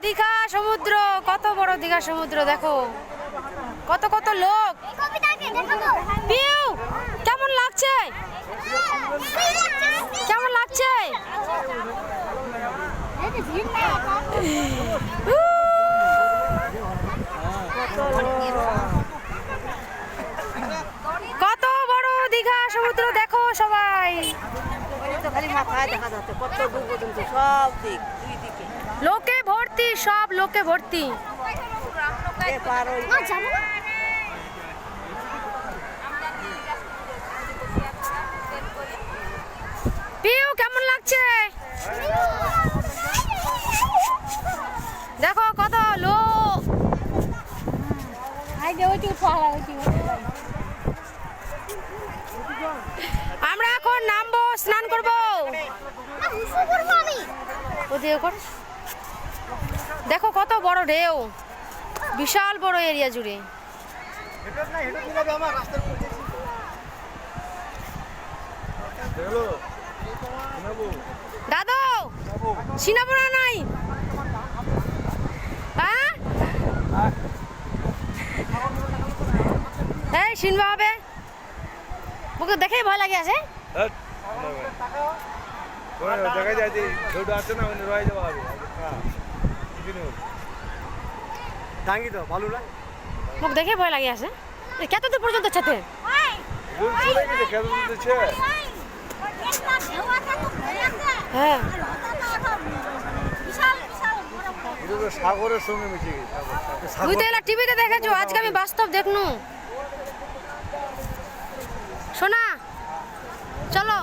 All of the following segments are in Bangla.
দীঘা সমুদ্র, কত বড় দীঘা সমুদ্র, দেখো কত কত লোক। পিউ কেমন লাগছে, কেমন লাগছে? কত বড় দীঘা সমুদ্র দেখো সবাই। লোকে ভর্তি, সব লোকে ভর্তি। পিউ কেমন লাগছে? দেখো কত লোক। আমরা এখন নামবো, স্নান করবো। দেখো কত বড় ঢেউ, বিশাল বড় এরিয়া জুড়ে। দাদু সিনাপুরা নাই, হ্যাঁ এই সিনবা হবে, ওকে দেখেই ভয় লাগে আছে। মুখ দেখে ভয় লাগে আছে। কত দূর পর্যন্ত ছাতে? হ্যাঁ সাগরের সঙ্গে মিশে গেছে। তুই তো এলা টিভিতে দেখেছো, আজকে আমি বাস্তব দেখনু। সোনা চলো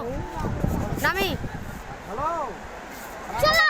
নামি, চলো।